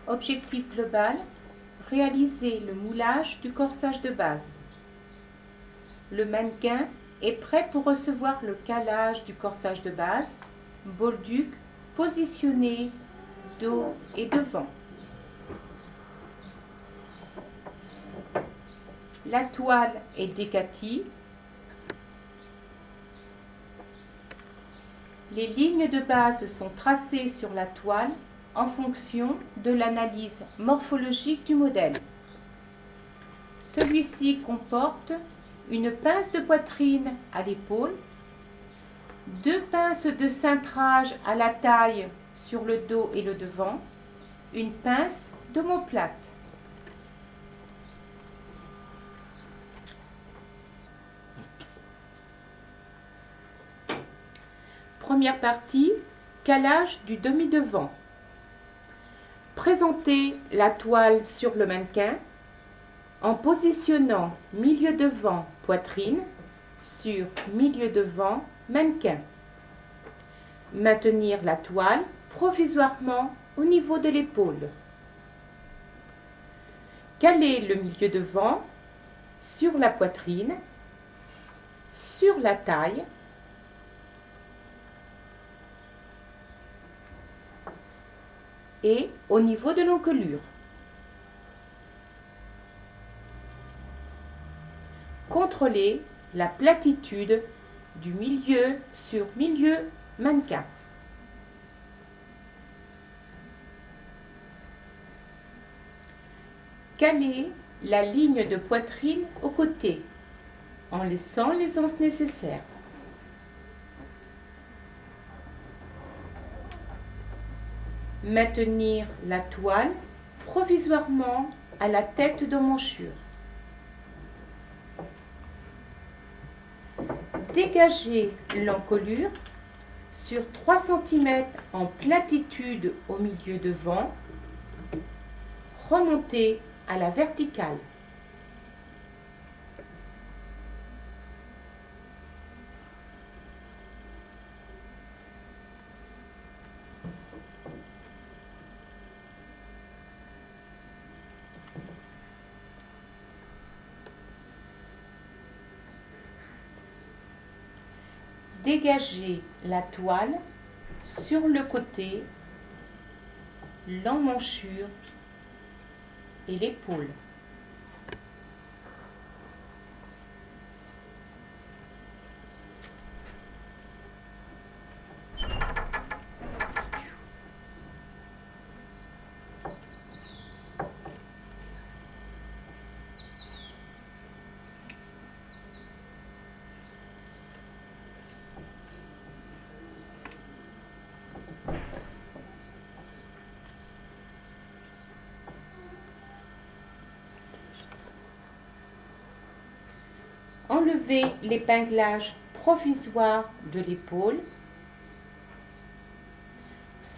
Objectif global, réaliser le moulage du corsage de base. Le mannequin est prêt pour recevoir le calage du corsage de base, bolduc positionné dos et devant. La toile est décatie. Les lignes de base sont tracées sur la toile en fonction de l'analyse morphologique du modèle. Celui-ci comporte une pince de poitrine à l'épaule, 2 pinces de cintrage à la taille sur le dos et le devant, une pince d'omoplate. Première partie, calage du demi-devant. Présentez la toile sur le mannequin en positionnant milieu devant poitrine sur milieu devant mannequin. Maintenir la toile provisoirement au niveau de l'épaule. Caler le milieu devant sur la poitrine, sur la taille, et au niveau de l'encolure. Contrôlez la platitude du milieu sur milieu mannequin. Calez la ligne de poitrine au côté en laissant les anses nécessaires. Maintenir la toile provisoirement à la tête d'emmanchure. Dégagez l'encolure sur 3 cm en platitude au milieu devant. Remontez à la verticale. Dégagez la toile sur le côté, l'emmanchure et l'épaule. Enlevez l'épinglage provisoire de l'épaule.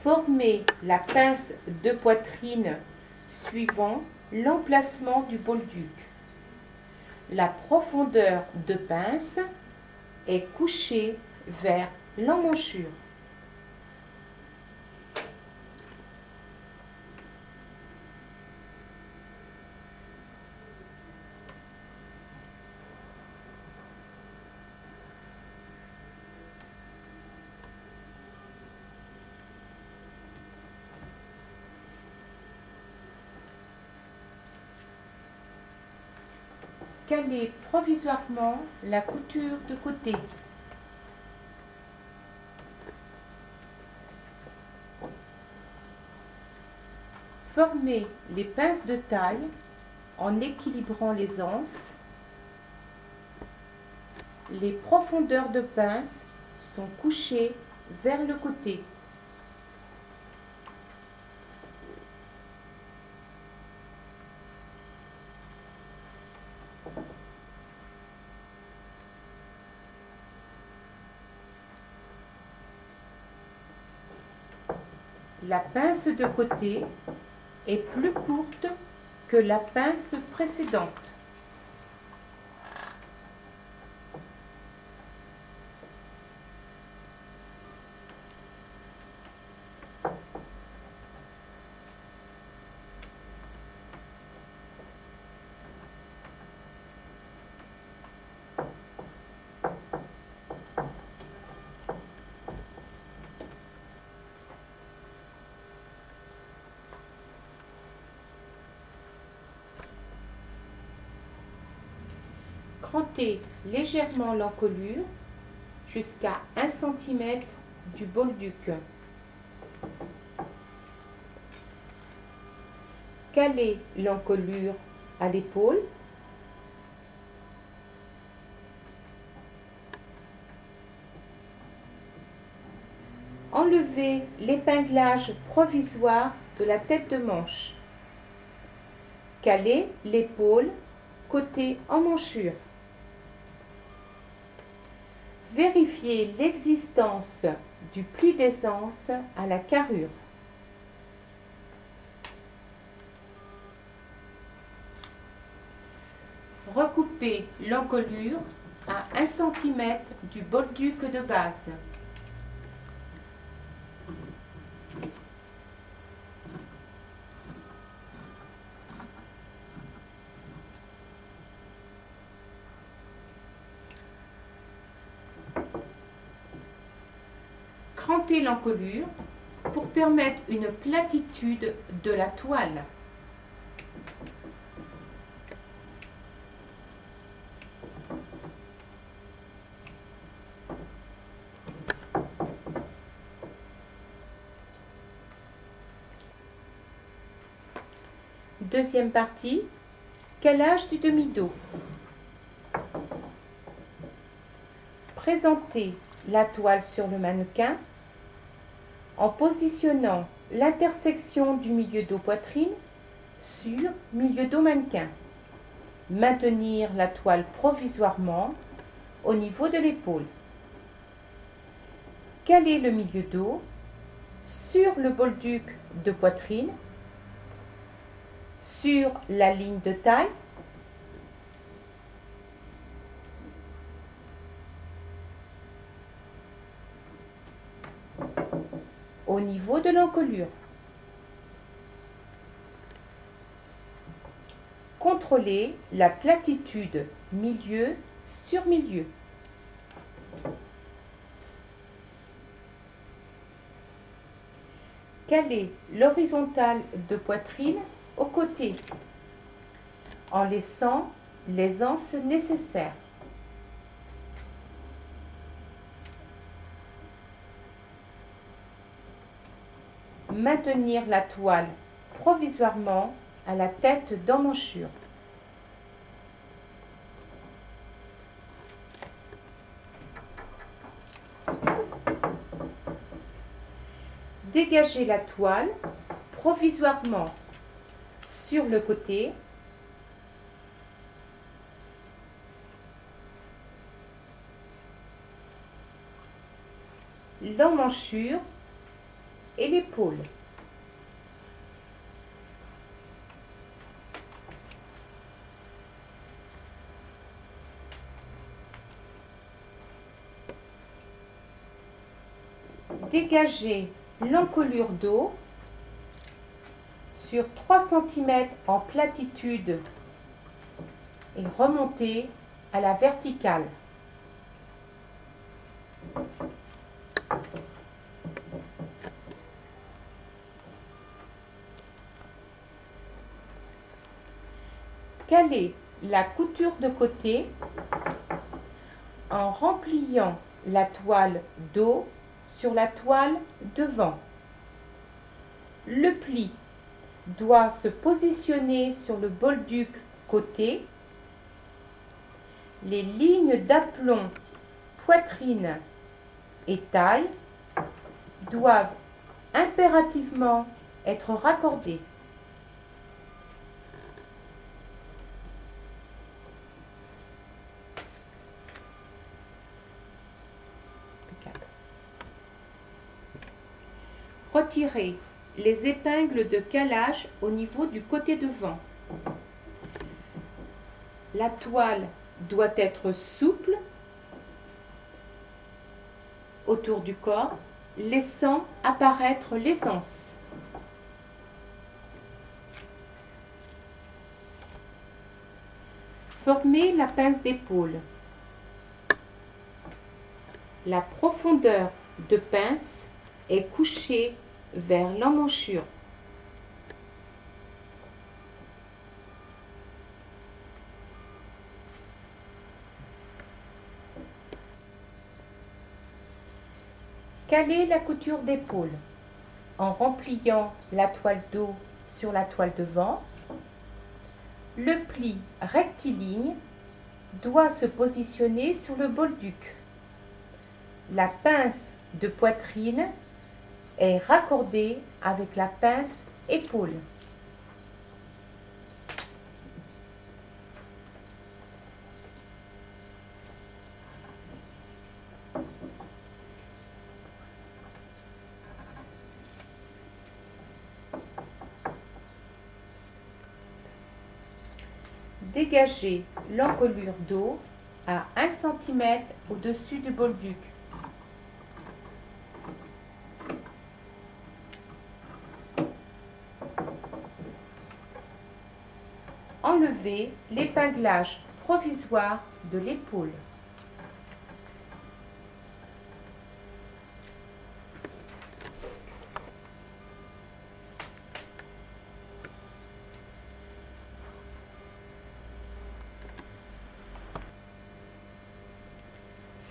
Formez la pince de poitrine suivant l'emplacement du bolduc. La profondeur de pince est couchée vers l'emmanchure. Calez provisoirement la couture de côté. Formez les pinces de taille en équilibrant les anses. Les profondeurs de pince sont couchées vers le côté. La pince de côté est plus courte que la pince précédente. Crantez légèrement l'encolure jusqu'à 1 cm du bolduc. Calez l'encolure à l'épaule. Enlevez l'épinglage provisoire de la tête de manche. Calez l'épaule côté emmanchure. Vérifiez l'existence du pli d'aisance à la carrure. Recoupez l'encolure à 1 cm du bolduc de base. Crantez l'encolure pour permettre une platitude de la toile. Deuxième partie, calage du demi-dos. Présentez la toile sur le mannequin en positionnant l'intersection du milieu dos poitrine sur milieu dos mannequin. Maintenir la toile provisoirement au niveau de l'épaule. Calez le milieu dos sur le bolduc de poitrine, sur la ligne de taille, au niveau de l'encolure. Contrôlez la platitude milieu sur milieu. Calez l'horizontale de poitrine au côté, en laissant l'aisance nécessaire. Maintenir la toile provisoirement à la tête d'emmanchure. Dégagez la toile provisoirement sur le côté. L'emmanchure et l'épaule. Dégagez l'encolure dos sur 3 cm en platitude et remontez à la verticale. Calez la couture de côté en rempliant la toile dos sur la toile devant. Le pli doit se positionner sur le bolduc côté. Les lignes d'aplomb, poitrine et taille doivent impérativement être raccordées. Retirez les épingles de calage au niveau du côté devant. La toile doit être souple autour du corps, laissant apparaître l'aisance. Formez la pince d'épaule. La profondeur de pince est couchée vers l'emmanchure. Calez la couture d'épaule en rempliant la toile dos sur la toile devant. Le pli rectiligne doit se positionner sur le bolduc. La pince de poitrine est raccordée avec la pince épaule. Dégagez l'encolure dos à 1 cm au-dessus du bolduc. Enlevez l'épinglage provisoire de l'épaule.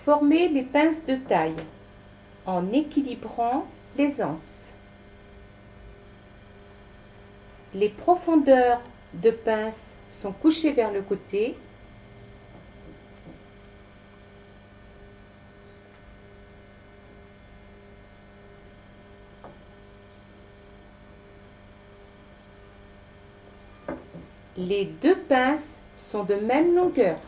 Formez les pinces de taille en équilibrant les anses. Les profondeurs de pince sont couchées vers le côté. Les deux pinces sont de même longueur.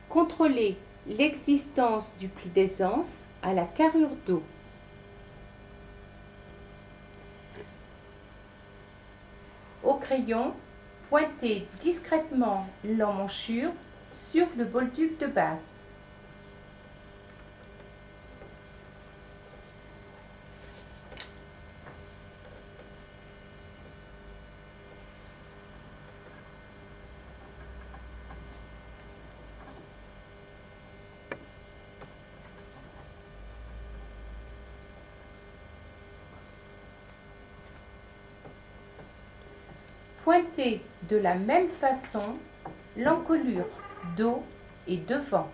Contrôlez l'existence du pli d'aisance à la carrure dos. Au crayon, pointez discrètement l'emmanchure sur le bolduc de base. Pointez de la même façon l'encolure dos et devant.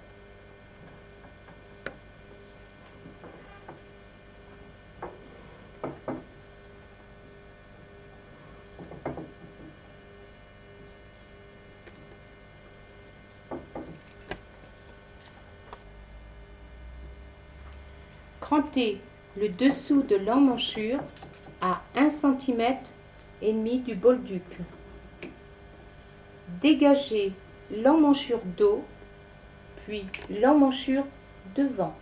Crantez le dessous de l'emmanchure à 1 cm et demi du bolduc. Dégagez l'emmanchure dos, puis l'emmanchure devant.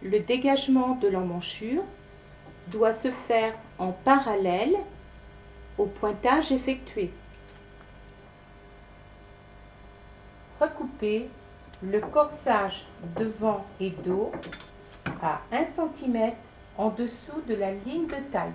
Le dégagement de l'emmanchure doit se faire en parallèle au pointage effectué. Recoupez le corsage devant et dos à 1 cm en dessous de la ligne de taille.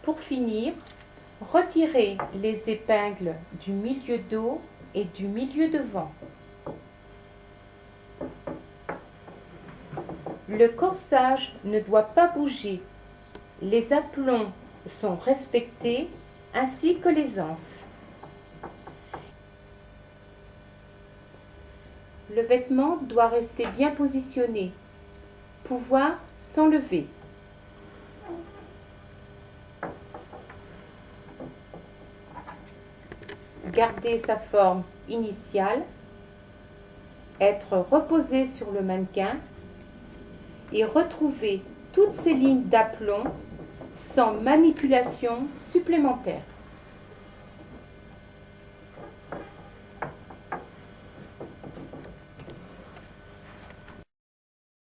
Pour finir, retirez les épingles du milieu dos et du milieu devant. Le corsage ne doit pas bouger. Les aplombs sont respectés ainsi que les anses. Le vêtement doit rester bien positionné, pouvoir s'enlever. garder sa forme initiale, être reposé sur le mannequin et retrouver toutes ces lignes d'aplomb sans manipulation supplémentaire.